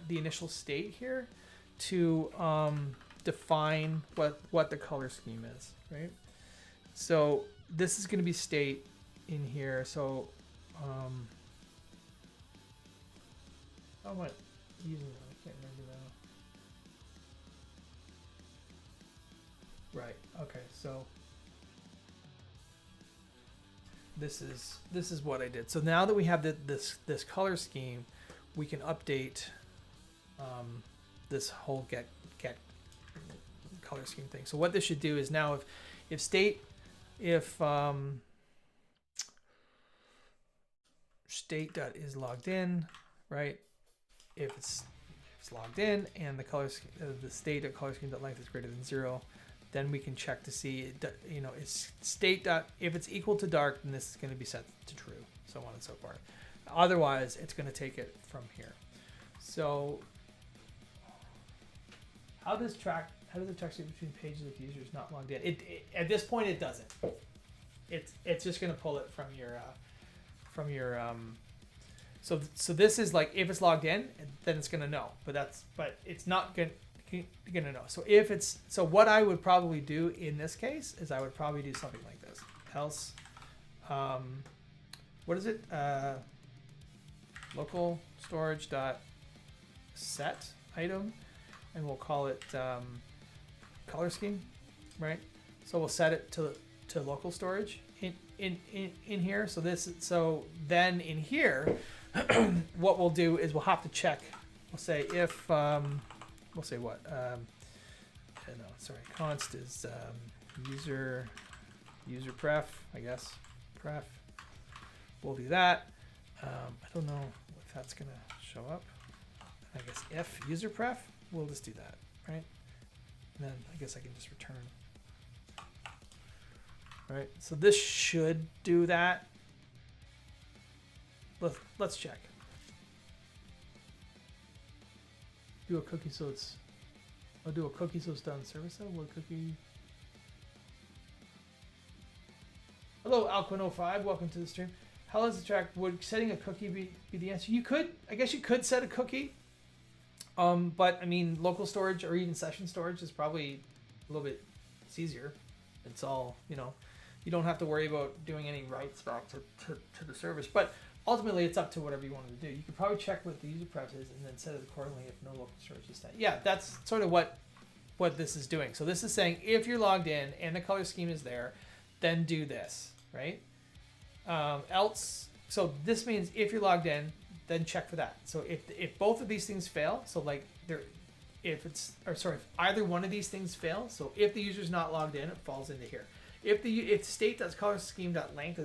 initial state here to define what the color scheme is, right? So this is going to be state in here. So how am I using that? I can't remember now. Right. Okay. So this is what I did. So now that we have this color scheme, we can update this whole get color scheme thing. So what this should do is now if state is logged in, right? If it's logged in and the color the state of color scheme length is greater than 0, then we can check to see it's state if it's equal to dark, then this is going to be set to true, so on and so forth. Otherwise, it's going to take it from here. So how does it track between pages with users not logged in? It at this point it doesn't. It's just going to pull it from your so this is like if it's logged in, then it's going to know, but it's not going to know. So what I would probably do in this case is I would probably do something like this. Else what is it? Local storage dot set item, and we'll call it color scheme, right? So we'll set it to local storage in here. So then in here, what we'll do is we'll have to check. We'll say if we'll say what const is user pref, I guess pref. We'll do that. I don't know if that's gonna show up. I guess if user pref, we'll just do that, right? And then I guess I can just return. Right, so this should do that. Let's check. Do a cookie so it's. I'll do a cookie so it's done server side. What cookie? Hello, Alquin05. Welcome to the stream. How does the track? Would setting a cookie be the answer? You could. I guess you could set a cookie. But I mean, local storage or even session storage is probably a little bit easier. It's all, you don't have to worry about doing any writes back to the service. But ultimately it's up to whatever you wanted to do. You could probably check what the user pref is and then set it accordingly if no local storage is set. Yeah, that's sort of what this is doing. So this is saying if you're logged in and the color scheme is there, then do this, right? Else, so this means if you're logged in, then check for that. So if both of these things fail, so like if either one of these things fail, so if the user's not logged in, it falls into here. If state.colorscheme.length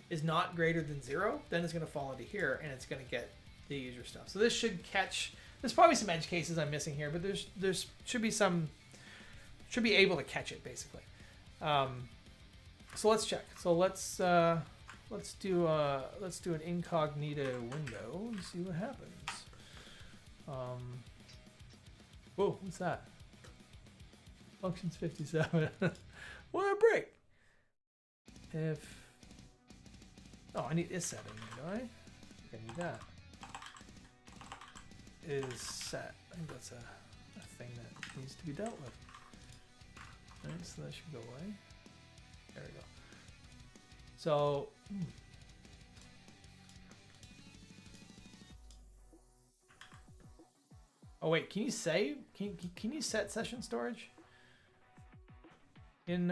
is not greater than 0, then it's going to fall into here and it's going to get the user stuff. So this should catch. There's probably some edge cases I'm missing here, but there's should be able to catch it basically. So let's check. So let's do an incognito window and see what happens. Whoa, what's that? Functions 57. What a break! I need is set in here, don't I? I need that. Is set. I think that's a thing that needs to be dealt with. Alright, so that should go away. There we go. So, oh wait, can you save? Can you set session storage in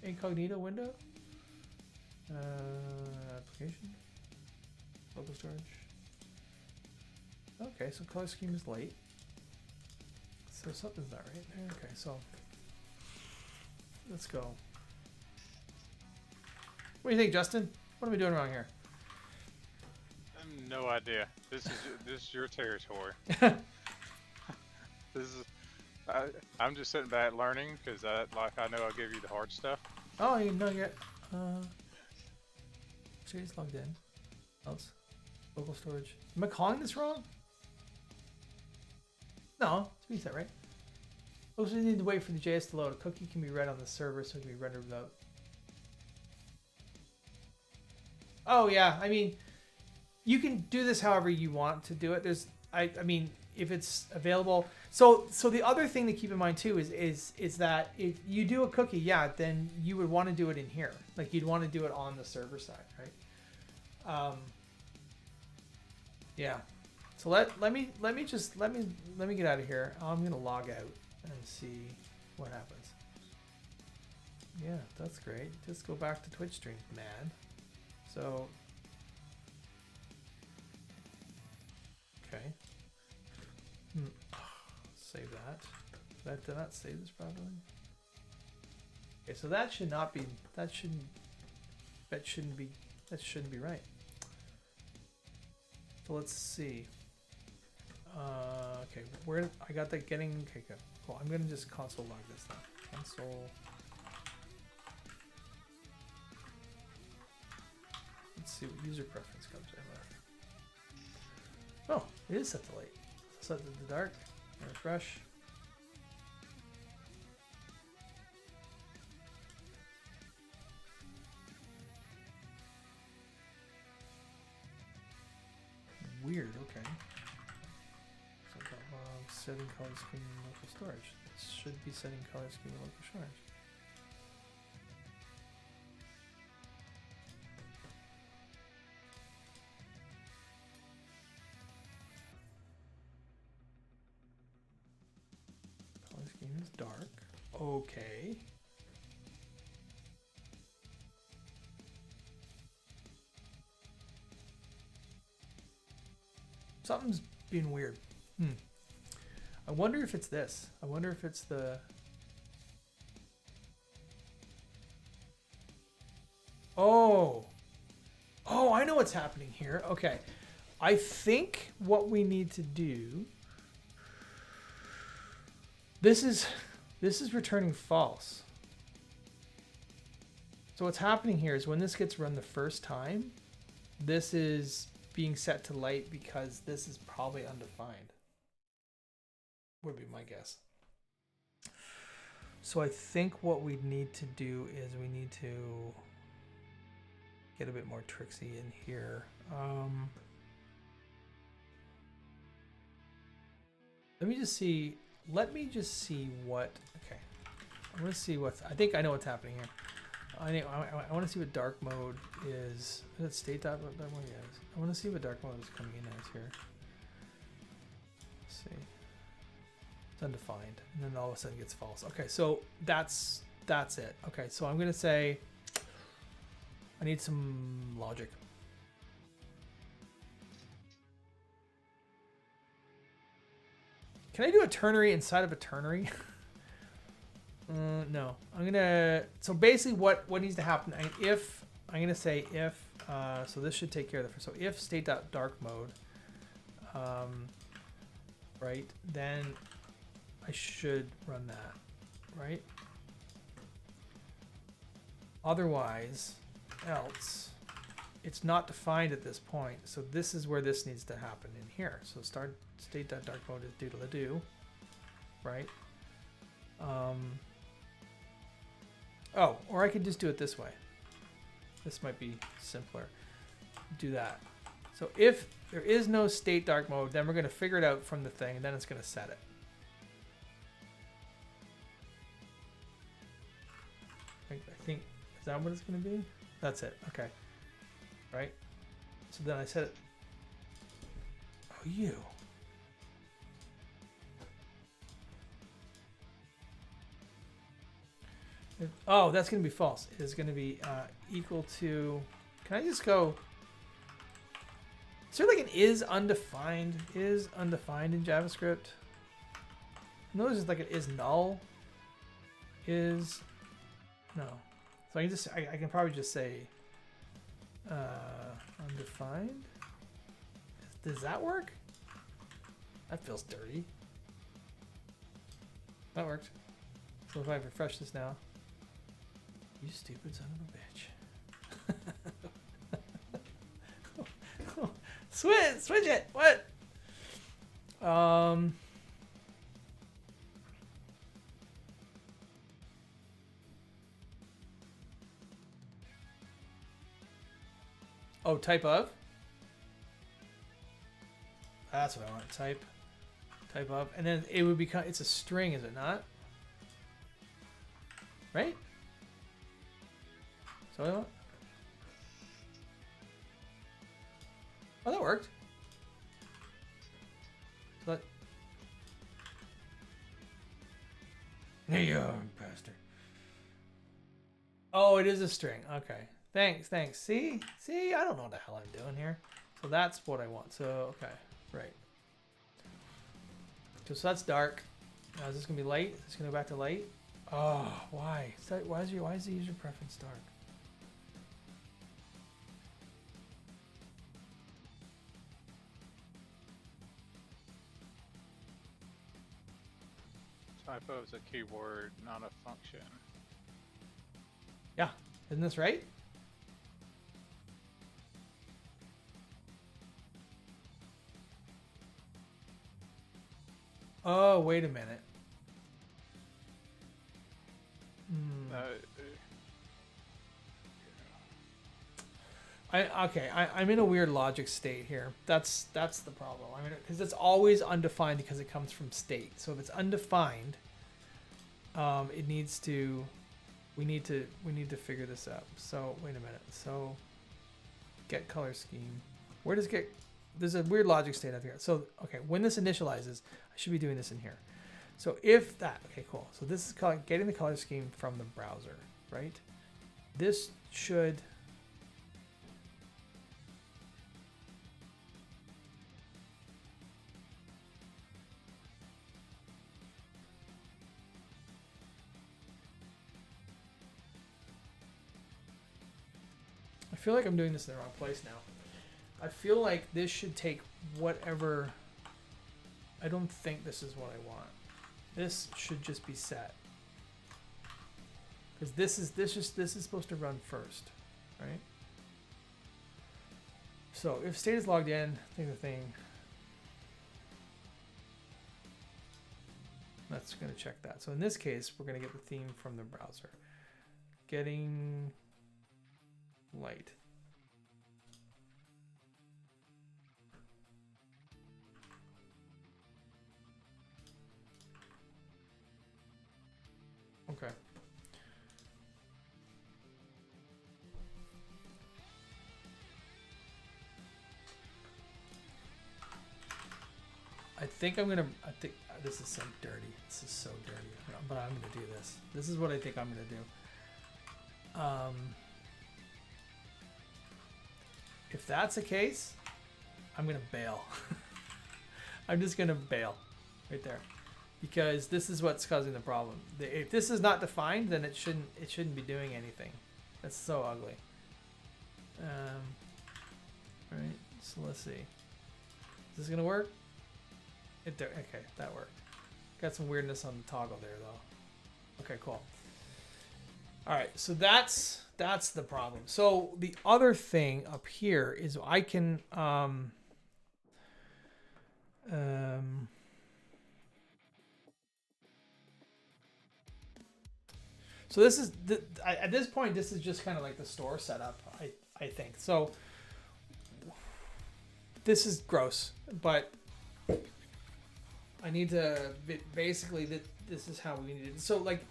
incognito window? Application, local storage. Okay, so color scheme is late. So something's not right there. Okay, so let's go. What do you think, Justin? What are we doing wrong here? I have no idea. This is your territory. I'm just sitting back learning because I know I'll give you the hard stuff. Oh, you know yet. Jay's logged in. Else. Local storage. Am I calling this wrong? No, it's set right. Also, you need to wait for the JS to load. A cookie can be read on the server, so it can be rendered without. Oh yeah, I mean, you can do this however you want to do it. I mean, if it's available. So the other thing to keep in mind too is that if you do a cookie, yeah, then you would want to do it in here. Like you'd want to do it on the server side, right? Yeah. So let me get out of here. I'm gonna log out and see what happens. Yeah, that's great. Just go back to Twitch stream, man. So okay. Save that. Did not save this properly? Okay, so that should not be. That shouldn't be right. So let's see. Okay, where I got that getting. Okay, good. Cool. I'm gonna just console log this now. Console. Let's see what user preference comes in with. Oh, it is set to late. Set to the dark. Refresh. Weird. Okay. So setting color scheme and local storage. This should be setting color scheme and local storage. Color scheme is dark. Okay. Something's being weird. I wonder if it's this. I wonder if it's the... Oh, I know what's happening here. Okay. I think what we need to do... This is returning false. So what's happening here is when this gets run the first time, this is being set to light because this is probably undefined. Would be my guess. So I think what we need to do is we need to get a bit more tricksy in here. Let me just see what, okay. I'm gonna see I think I know what's happening here. I want to see what dark mode is. Is it state dark mode? Yeah, I want to see what dark mode is coming in as here. Let's see. It's undefined, and then all of a sudden it gets false. Okay, so that's it. Okay, so I'm gonna say I need some logic. Can I do a ternary inside of a ternary? No, I'm gonna. So basically, what needs to happen? If I'm gonna say if, so this should take care of that. So if state.dark mode, right, then I should run that, right? Otherwise, else, it's not defined at this point. So this is where this needs to happen in here. So start state.dark mode is doodle-a-doo, right? Oh, or I could just do it this way. This might be simpler. Do that. So if there is no state dark mode, then we're going to figure it out from the thing, and then it's going to set it. I think, is that what it's going to be? That's it. Okay. Right? So then I set it. Oh, you. Oh, that's going to be false. It is going to be equal to... Can I just go... Is there like an is undefined? Is undefined in JavaScript? Notice it's like it is null. Is... No. So I can just... I can probably just say... undefined? Does that work? That feels dirty. That worked. So if I refresh this now... You stupid son of a bitch. Switch it. What? Oh, type of? That's what I want. Type of. And then it would become, it's a string, is it not? Right? So I want. Oh, that worked. So that. There you are, bastard. Oh, it is a string. Okay. Thanks. See, I don't know what the hell I'm doing here. So that's what I want. So okay, right. So that's dark. Now is this gonna be light? Is this gonna go back to light? Oh, why? Why is the user preference dark? Typo is a keyword, not a function. Yeah, isn't this right? Oh, wait a minute. I'm in a weird logic state here. That's the problem. I mean, because it's always undefined because it comes from state. So if it's undefined, it needs to. We need to figure this out. So wait a minute. So get color scheme. Where does get? There's a weird logic state up here. So okay, when this initializes, I should be doing this in here. So if that, okay, cool. So this is getting the color scheme from the browser, right? This should. I feel like I'm doing this in the wrong place now. I feel like this should take whatever. I don't think this is what I want. This should just be set. Because this is supposed to run first, right? So if state is logged in, thing. That's going to check that. So in this case, we're going to get the theme from the browser. Getting light. Okay. think this is so dirty. This is so dirty, but I'm gonna do this. This is what I think I'm gonna do. If that's the case, I'm gonna bail. I'm just gonna bail right there, because this is what's causing the problem. If this is not defined, then it shouldn't be doing anything. That's so ugly. Right. So let's see. Is this gonna work? Okay, that worked. Got some weirdness on the toggle there though. Okay, cool. All right, so that's the problem. So the other thing up here is I can so this is at this point this is just kind of like the store setup, I think. So this is gross, but I need to basically this is how we need it. So like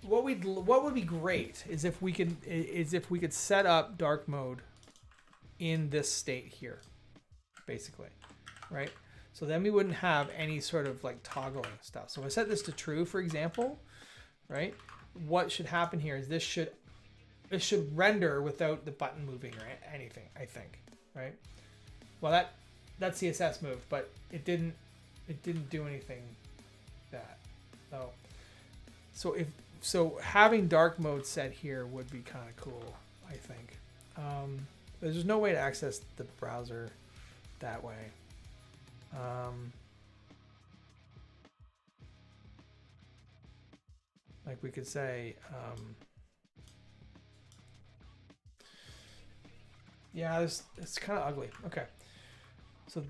what would be great is if we could set up dark mode in this state here, basically, right? So then we wouldn't have any sort of like toggling stuff. So if I set this to true, for example, right? What should happen here is this should render without the button moving or anything, I think, right? Well, that CSS moved, but it didn't do anything that. So having dark mode set here would be kind of cool, I think. There's no way to access the browser that way. Like we could say, yeah, it's kind of ugly. Okay, so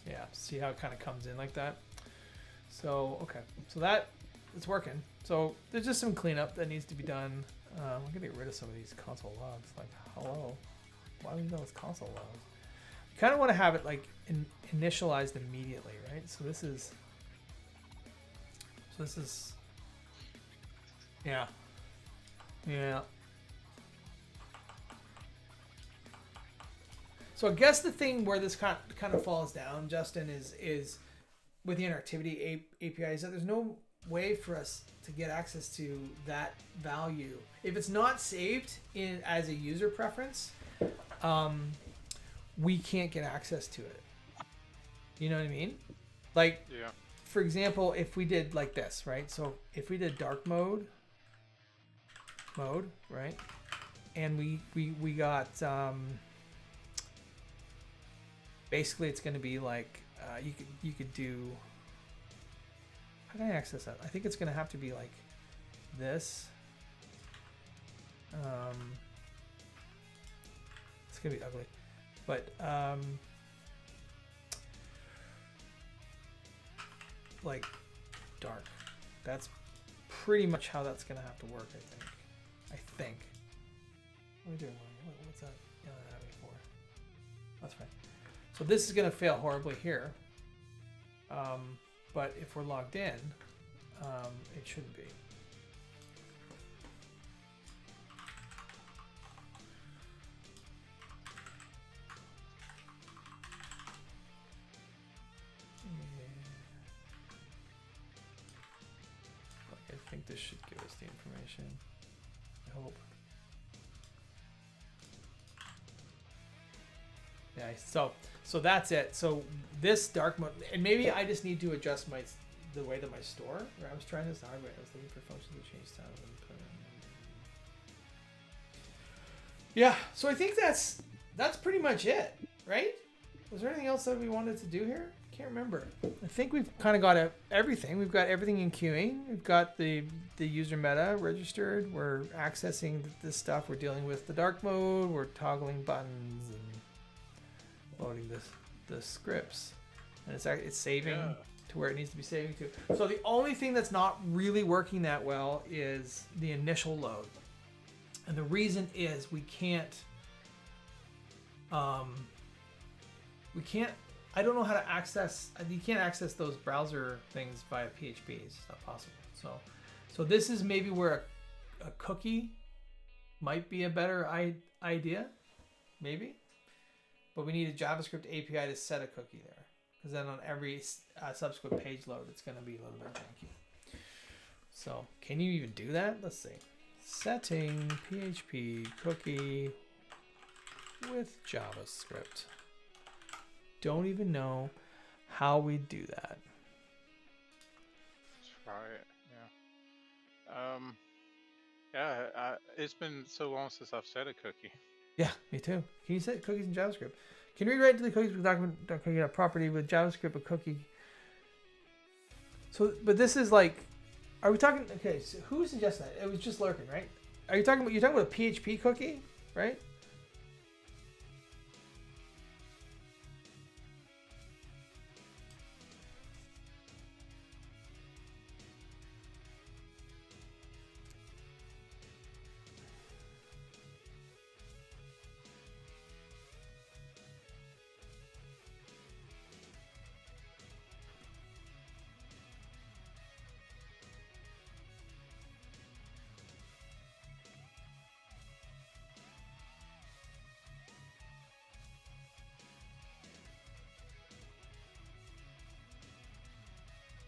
yeah, see how it kind of comes in like that. So okay, so that it's working. So there's just some cleanup that needs to be done. I'm gonna get rid of some of these console logs. Like, hello, why do you know it's console logs? You kind of want to have it like initialized immediately, right? So this is, yeah. So I guess the thing where this kind of falls down, Justin, is with the interactivity API is that there's no way for us to get access to that value if it's not saved in as a user preference. We can't get access to it. You know what I mean? Like, yeah. For example, if we did like this, right? So if we did dark mode, right? And we got basically it's going to be like you could do. How can I access that? I think it's going to have to be like this. It's going to be ugly, but like dark. That's pretty much how that's going to have to work, I think. What are we doing? What's that? For? That's fine. So this is going to fail horribly here. But if we're logged in, it shouldn't be. I think this should give us the information. I hope. Yeah, so that's it. So this dark mode, and maybe I just need to adjust the way that my store. Or I was trying this hard way. I was looking for functions to change style. Yeah, so I think that's pretty much it, right? Was there anything else that we wanted to do here? Can't remember. I think we've kind of got everything. We've got everything in queuing. We've got the user meta registered. We're accessing this stuff. We're dealing with the dark mode. We're toggling buttons and loading the scripts, and it's saving to where it needs to be saving to. So the only thing that's not really working that well is the initial load, and the reason is we can't. I don't know how to access. You can't access those browser things via PHP. It's not possible. So this is maybe where a cookie might be a better idea, maybe. But we need a JavaScript API to set a cookie there, because then on every subsequent page load, it's going to be a little bit janky. So can you even do that? Let's see. Setting PHP cookie with JavaScript. Don't even know how we do that. Let's try it. Yeah. It's been so long since I've set a cookie. Yeah, me too. Can you set cookies in JavaScript? Can you rewrite to the cookies with document property with JavaScript a cookie? So, but this is like, are we talking? Okay, so who suggested that? It was just lurking, right? You're talking about a PHP cookie, right?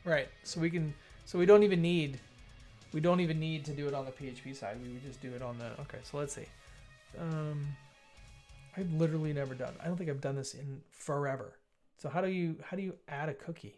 Right. So we don't even need to do it on the PHP side. We would just do it on the, okay, so let's see. I've literally never done, I don't think I've done this in forever. So how do you add a cookie?